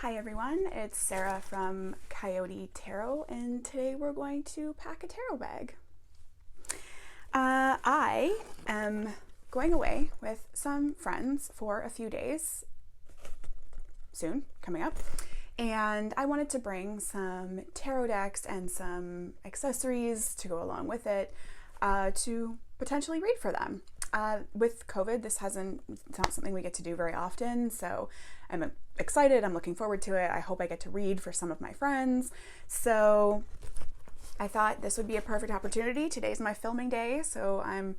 Hi everyone, it's Sarah from Coyote Tarot, and today we're going to pack a tarot bag. I am going away with some friends for a few days, soon, coming up, and I wanted to bring some tarot decks and some accessories to go along with it to potentially read for them. With COVID, it's not something we get to do very often, so I'm excited. I'm looking forward to it. I hope I get to read for some of my friends. So I thought this would be a perfect opportunity. Today's my filming day, so I'm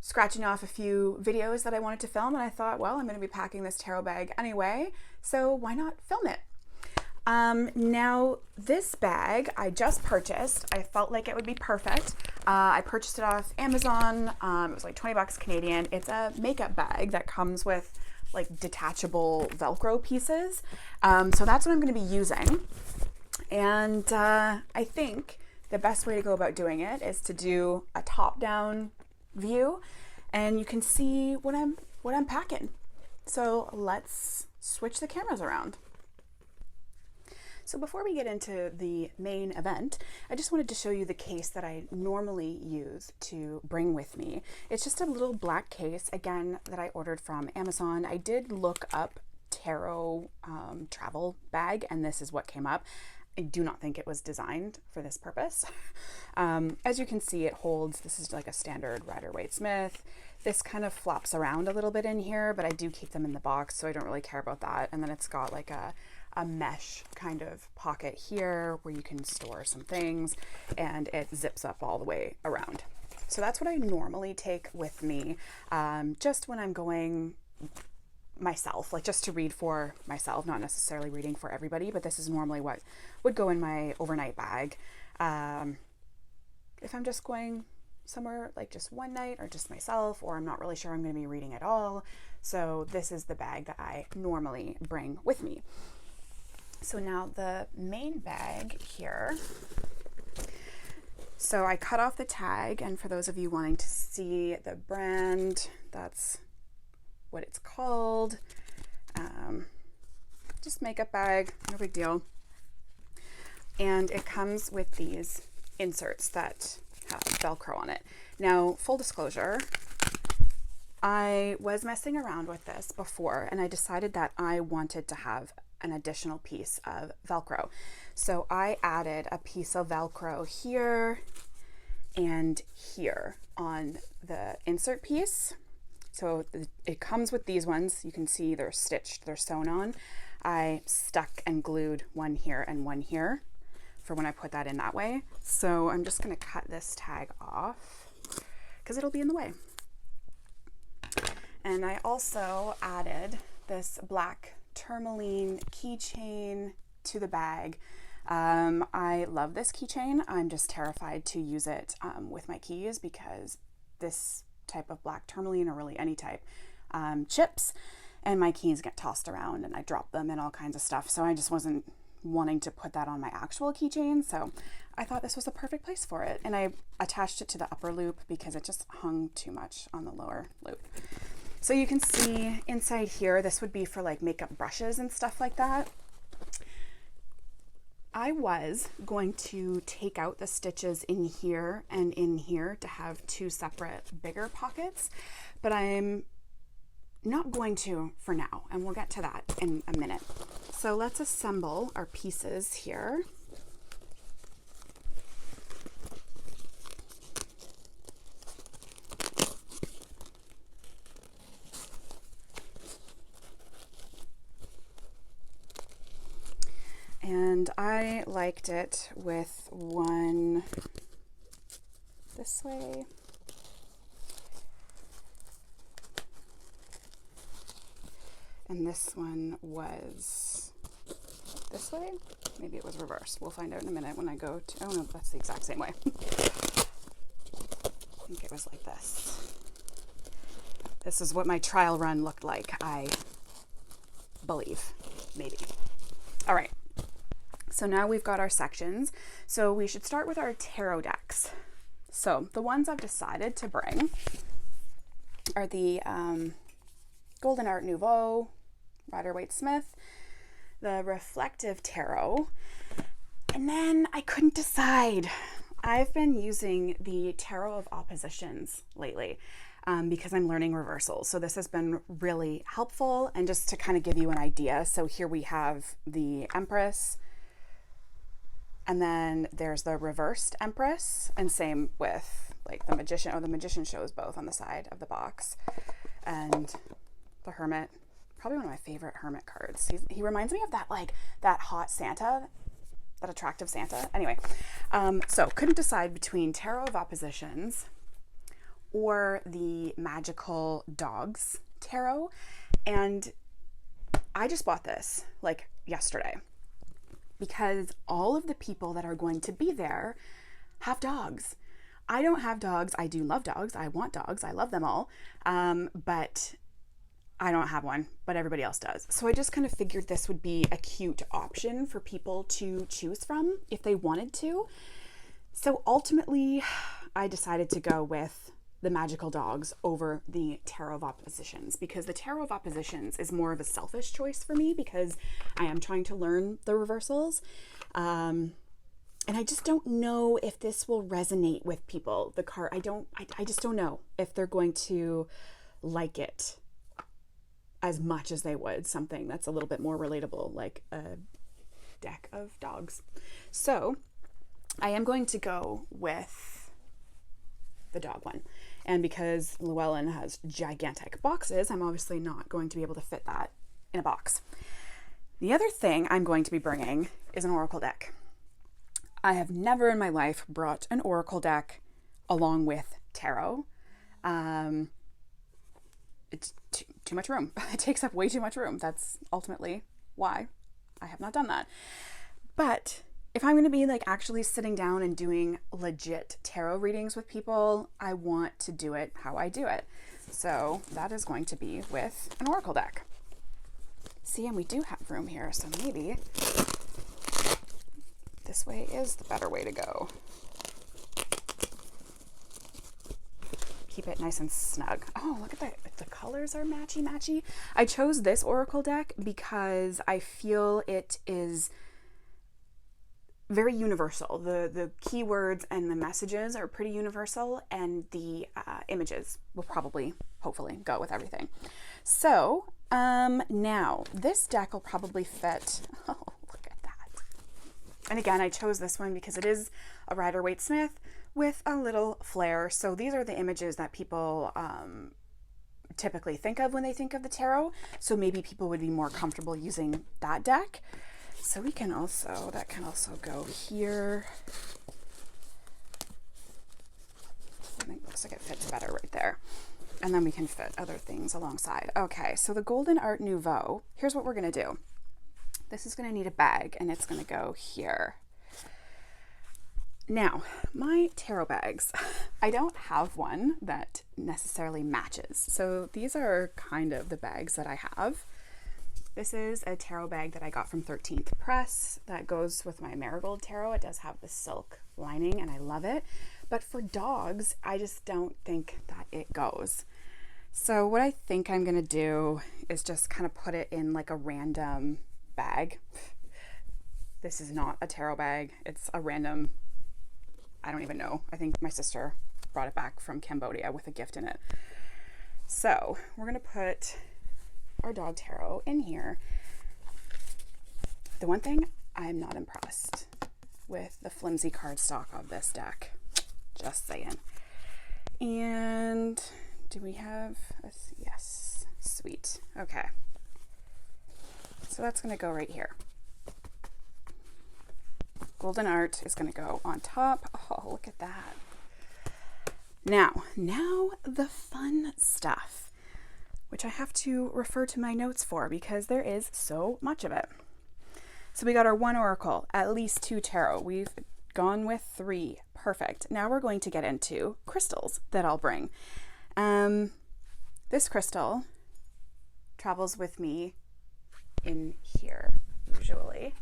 scratching off a few videos that I wanted to film, and I thought, well, I'm going to be packing this tarot bag anyway, so why not film it? Now this bag I just purchased. I felt like it would be perfect. I purchased it off Amazon. It was like 20 bucks Canadian. It's a makeup bag that comes with like detachable Velcro pieces. So that's what I'm going to be using. And I think the best way to go about doing it is to do a top-down view, and you can see what I'm packing. So let's switch the cameras around. So before we get into the main event, I just wanted to show you the case that I normally use to bring with me. It's just a little black case, again, that I ordered from Amazon. I did look up tarot travel bag, and this is what came up. I do not think it was designed for this purpose. As you can see, it holds, this is like a standard Rider-Waite-Smith. This kind of flops around a little bit in here, but I do keep them in the box, so I don't really care about that. And then it's got like a mesh kind of pocket here where you can store some things, and it zips up all the way around. So that's what I normally take with me, just when I'm going myself, like just to read for myself, not necessarily reading for everybody, but this is normally what would go in my overnight bag. If I'm just going somewhere like just one night or just myself, or I'm not really sure I'm going to be reading at all. So this is the bag that I normally bring with me. So now the main bag here. So I cut off the tag, and for those of you wanting to see the brand, that's what it's called. Just makeup bag, no big deal. And it comes with these inserts that have Velcro on it. Now, full disclosure, I was messing around with this before, and I decided that I wanted to have an additional piece of Velcro. So I added a piece of Velcro here and here on the insert piece. So it comes with these ones. You can see they're stitched, they're sewn on. I stuck and glued one here and one here for when I put that in that way. So I'm just going to cut this tag off because it'll be in the way. And I also added this black tourmaline keychain to the bag. I love this keychain. I'm just terrified to use it with my keys because this type of black tourmaline, or really any type, chips, and my keys get tossed around and I drop them and all kinds of stuff. So I just wasn't wanting to put that on my actual keychain. So I thought this was the perfect place for it. And I attached it to the upper loop because it just hung too much on the lower loop. So you can see inside here, this would be for like makeup brushes and stuff like that. I was going to take out the stitches in here and in here to have two separate bigger pockets, but I'm not going to for now, and we'll get to that in a minute. So let's assemble our pieces here. And I liked it with one this way. And this one was this way. Maybe it was reversed. We'll find out in a minute when I go to, oh no, that's the exact same way. I think it was like this. This is what my trial run looked like, I believe, maybe. All right. So now we've got our sections. So we should start with our tarot decks. So the ones I've decided to bring are the Golden Art Nouveau, Rider-Waite-Smith, the reflective tarot, and then I couldn't decide. I've been using the Tarot of Oppositions lately because I'm learning reversals. So this has been really helpful, and just to kind of give you an idea. So here we have the Empress, and then there's the reversed Empress, and same with like the Magician. Oh, the Magician shows both on the side of the box, and the Hermit. Probably one of my favorite Hermit cards. He reminds me of that hot Santa, that attractive Santa. Anyway, so couldn't decide between Tarot of Oppositions or the Magical Dogs Tarot. And I just bought this like yesterday because all of the people that are going to be there have dogs. I don't have dogs. I do love dogs. I want dogs. I love them all. But I don't have one, but everybody else does. So I just kind of figured this would be a cute option for people to choose from if they wanted to. So ultimately, I decided to go with the Magical Dogs over the Tarot of Oppositions, because the Tarot of Oppositions is more of a selfish choice for me because I am trying to learn the reversals. And I just don't know if this will resonate with people. The card, I just don't know if they're going to like it as much as they would something that's a little bit more relatable, like a deck of dogs. So I am going to go with the dog one. And because Llewellyn has gigantic boxes, I'm obviously not going to be able to fit that in a box. The other thing I'm going to be bringing is an oracle deck. I have never in my life brought an oracle deck along with tarot. It's too much room. It takes up way too much room. That's ultimately why I have not done that. But if I'm going to be like actually sitting down and doing legit tarot readings with people, I want to do it how I do it. So that is going to be with an oracle deck. See, and we do have room here, so maybe this way is the better way to go. Keep it nice and snug. Oh, look at that. The colors are matchy-matchy. I chose this oracle deck because I feel it is very universal. The keywords and the messages are pretty universal, and the images will probably, hopefully, go with everything. So now this deck will probably fit. Oh, look at that. And again, I chose this one because it is a Rider-Waite-Smith with a little flair. So these are the images that people typically think of when they think of the tarot. So maybe people would be more comfortable using that deck. So we can also, that can also go here. I think it looks like it fits better right there. And then we can fit other things alongside. Okay, so the Golden Art Nouveau, here's what we're gonna do. This is gonna need a bag, and it's gonna go here. Now, my tarot bags, I don't have one that necessarily matches. So these are kind of the bags that I have. This is a tarot bag that I got from 13th Press that goes with my Marigold tarot. It does have the silk lining and I love it. But for dogs, I just don't think that it goes. So what I think I'm gonna do is just kind of put it in like a random bag. This is not a tarot bag. It's a random, I don't even know. I think my sister brought it back from Cambodia with a gift in it. So we're gonna put our dog tarot in here. The one thing, I'm not impressed with the flimsy cardstock of this deck. Just saying. And do we have a, yes, sweet. Okay. So that's gonna go right here. Golden Art is gonna go on top. Oh, look at that. Now the fun stuff, which I have to refer to my notes for because there is so much of it. So we got our one oracle, at least two tarot. We've gone with 3. Perfect. Now we're going to get into crystals that I'll bring. This crystal travels with me in here, usually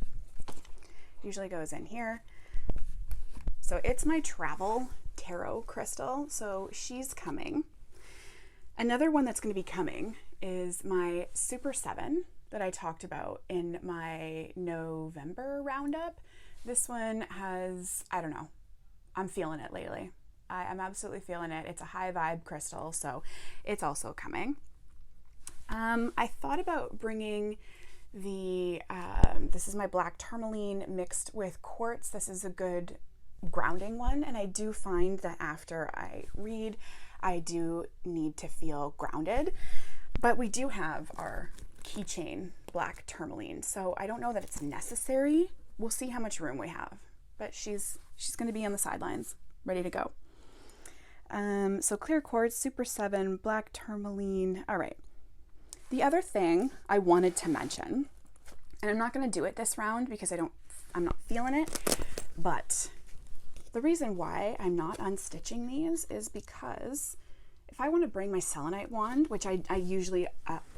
goes in here. So it's my travel tarot crystal. So she's coming. Another one that's going to be coming is my Super 7 that I talked about in my November roundup. This one has, I don't know, I'm feeling it lately. I'm absolutely feeling it. It's a high vibe crystal, so it's also coming. I thought about bringing this is my black tourmaline mixed with quartz. This is a good grounding one, and I do find that after I read, I do need to feel grounded. But we do have our keychain black tourmaline, so I don't know that it's necessary. We'll see how much room we have, but she's going to be on the sidelines, ready to go. So clear quartz, super 7, black tourmaline. All right. The other thing I wanted to mention, and I'm not going to do it this round because I'm not feeling it, but the reason why I'm not unstitching these is because if I want to bring my selenite wand, which I usually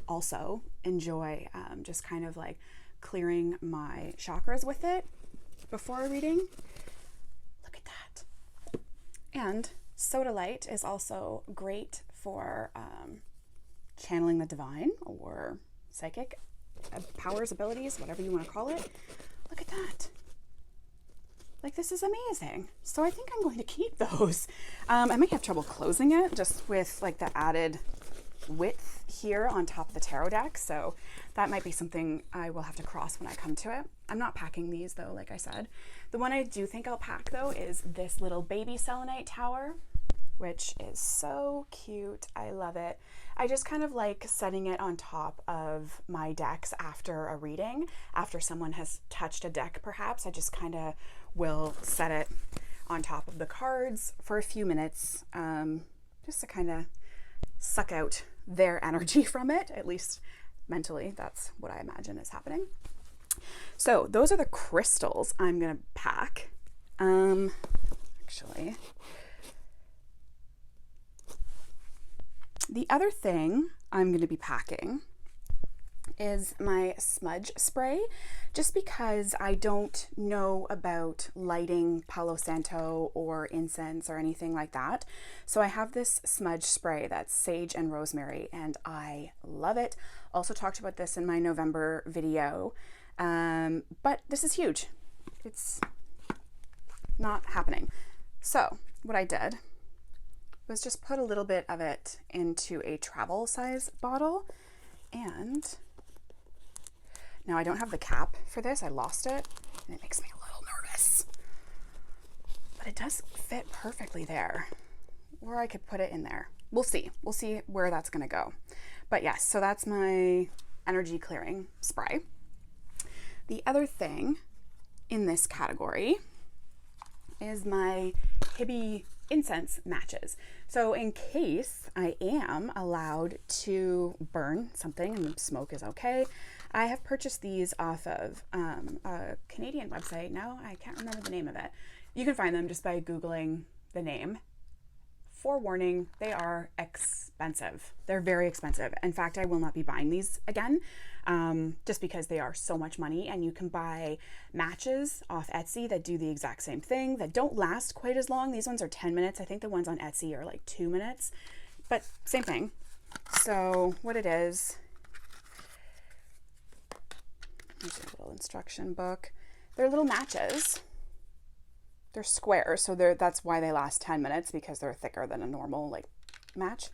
also enjoy just kind of like clearing my chakras with it before a reading, look at that. And Tealight is also great for channeling the divine or psychic powers, abilities, whatever you want to call it. Look at that. Like, this is amazing. So I think I'm going to keep those. I might have trouble closing it just with like the added width here on top of the tarot deck. So that might be something I will have to cross when I come to it. I'm not packing these though, like I said. The one I do think I'll pack though is this little baby selenite tower, which is so cute. I love it. I just kind of like setting it on top of my decks after a reading. After someone has touched a deck, perhaps, I just kind of will set it on top of the cards for a few minutes, just to kind of suck out their energy from it, at least mentally. That's what I imagine is happening. So those are the crystals I'm gonna pack. Actually, the other thing I'm going to be packing is my smudge spray, just because I don't know about lighting Palo Santo or incense or anything like that. So I have this smudge spray that's sage and rosemary, and I love it. Also talked about this in my November video, but this is huge. It's not happening. So what I did was just put a little bit of it into a travel size bottle, and now I don't have the cap for this. I lost it and it makes me a little nervous, but it does fit perfectly there, or I could put it in there. We'll see where that's gonna go. But yes, so that's my energy clearing spray. The other thing in this category is my Hibby incense matches. So in case I am allowed to burn something and the smoke is okay, I have purchased these off of a Canadian website. Now I can't remember the name of it. You can find them just by Googling the name. Forewarning, they are expensive. They're very expensive. In fact, I will not be buying these again, just because they are so much money. And you can buy matches off Etsy that do the exact same thing, that don't last quite as long. These ones are 10 minutes. I think the ones on Etsy are like 2 minutes, but same thing. So what it is, here's a little instruction book. They're little matches. They're square, so that's why they last 10 minutes, because they're thicker than a normal like match.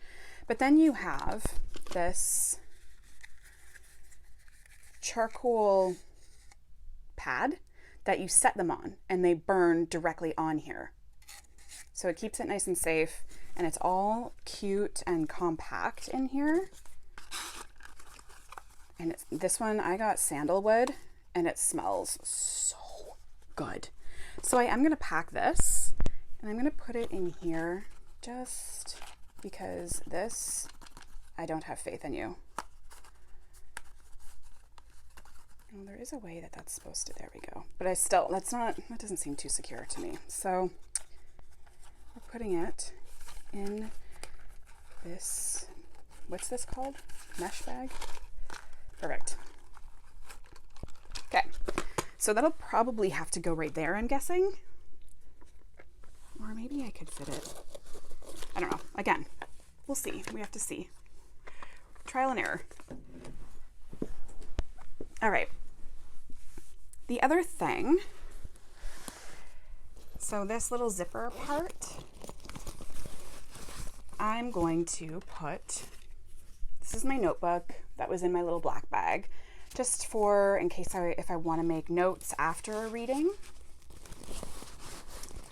But then you have this charcoal pad that you set them on, and they burn directly on here. So it keeps it nice and safe, and it's all cute and compact in here. And this one, I got sandalwood, and it smells so good. So I am going to pack this, and I'm going to put it in here just because this, I don't have faith in you. Well, there is a way that that's supposed to, there we go. But that doesn't seem too secure to me. So we're putting it in this, what's this called? Mesh bag? Perfect. Okay. So that'll probably have to go right there, I'm guessing. Or maybe I could fit it. I don't know. Again, we'll see. We have to see. Trial and error. All right. The other thing, so this little zipper part, I'm going to put, this is my notebook that was in my little black bag, just for in case if I want to make notes after a reading.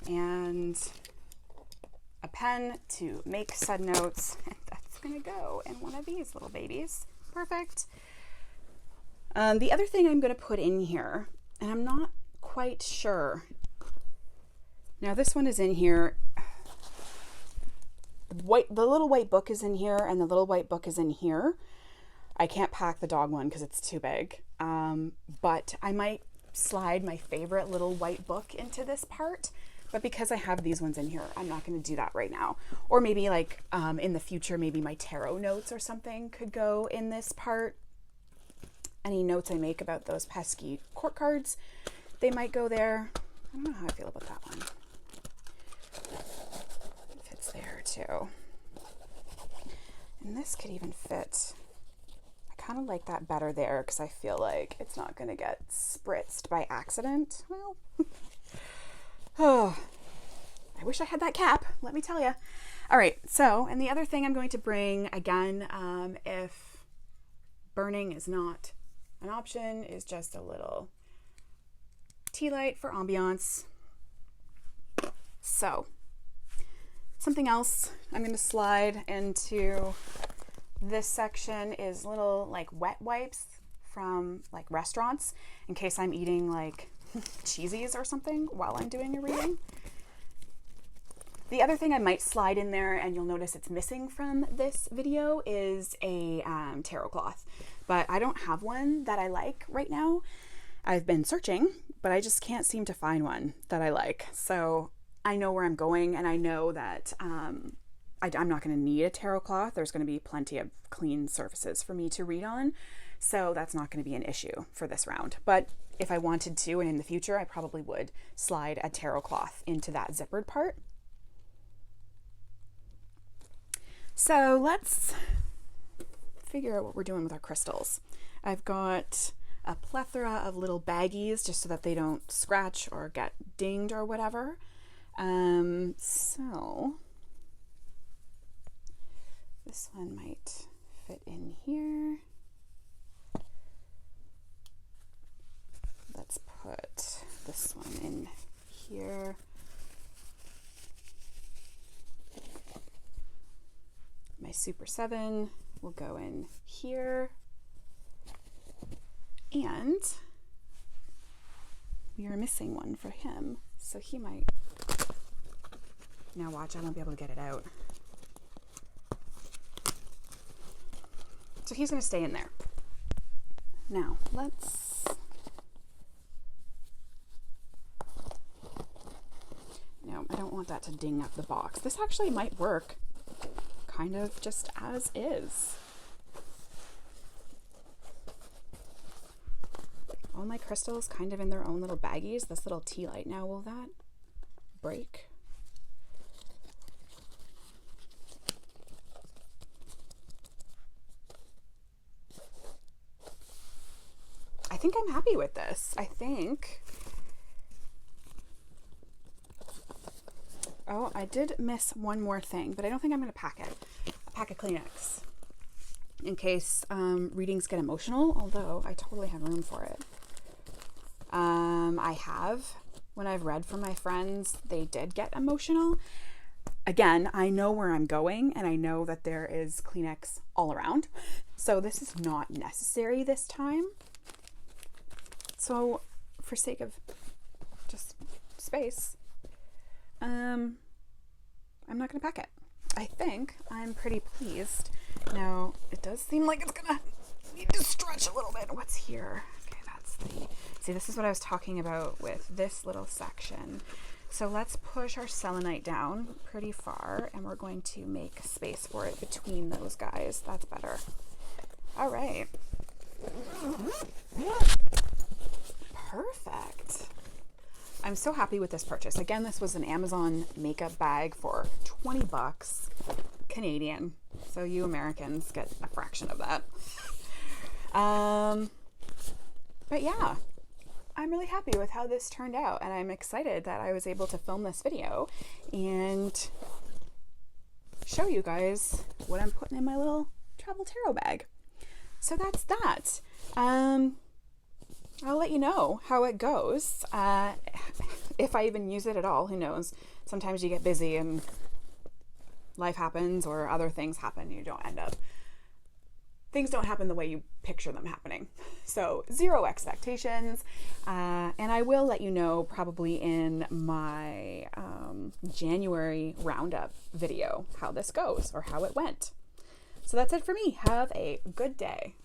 And a pen to make said notes. And that's going to go in one of these little babies. Perfect. The other thing I'm going to put in here, and I'm not quite sure. Now this one is in here. The little white book is in here, and the little white book is in here. I can't pack the dog one because it's too big. But I might slide my favorite little white book into this part. But because I have these ones in here, I'm not going to do that right now. Or maybe like in the future, maybe my tarot notes or something could go in this part. Any notes I make about those pesky court cards, they might go there. I don't know how I feel about that one. It fits there too. And this could even fit. I kind of like that better there because I feel like it's not going to get spritzed by accident. Well, oh, I wish I had that cap, let me tell you. All right, so, and the other thing I'm going to bring, again, if burning is not an option, is just a little tea light for ambiance. So, something else I'm going to slide into this section is little like wet wipes from like restaurants in case I'm eating like cheesies or something while I'm doing a reading. The other thing I might slide in there, and you'll notice it's missing from this video, is a tarot cloth. But I don't have one that I like right now. I've been searching, but I just can't seem to find one that I like. So I know where I'm going, and I know that I'm not going to need a tarot cloth. There's going to be plenty of clean surfaces for me to read on. So that's not going to be an issue for this round. But if I wanted to, and in the future, I probably would slide a tarot cloth into that zippered part. So let's figure out what we're doing with our crystals. I've got a plethora of little baggies just so that they don't scratch or get dinged or whatever. So this one might fit in here. Let's put this one in here. My Super 7 will go in here. And we are missing one for him, so he might... Now watch, I won't be able to get it out. So he's going to stay in there. Now, let's... No, I don't want that to ding up the box. This actually might work kind of just as is. All my crystals kind of in their own little baggies. This little tea light now, will that break? I think I'm happy with this. I think... Oh, I did miss one more thing, but I don't think I'm going to pack it. A pack of Kleenex in case readings get emotional, although I totally have room for it. I have, when I've read from my friends, they did get emotional. Again, I know where I'm going, and I know that there is Kleenex all around, so this is not necessary this time. So, for sake of just space, I'm not going to pack it. I think I'm pretty pleased. Now, it does seem like it's going to need to stretch a little bit. What's here? Okay, that's the... See, this is what I was talking about with this little section. So let's push our selenite down pretty far, and we're going to make space for it between those guys. That's better. All right. Perfect. I'm so happy with this purchase. Again, this was an Amazon makeup bag for 20 bucks Canadian. So you Americans get a fraction of that. But yeah, I'm really happy with how this turned out, and I'm excited that I was able to film this video and show you guys what I'm putting in my little travel tarot bag. So that's that. I'll let you know how it goes. If I even use it at all, who knows? Sometimes you get busy and life happens or other things happen. Things don't happen the way you picture them happening. So 0 expectations. And I will let you know probably in my January roundup video how this goes or how it went. So that's it for me. Have a good day.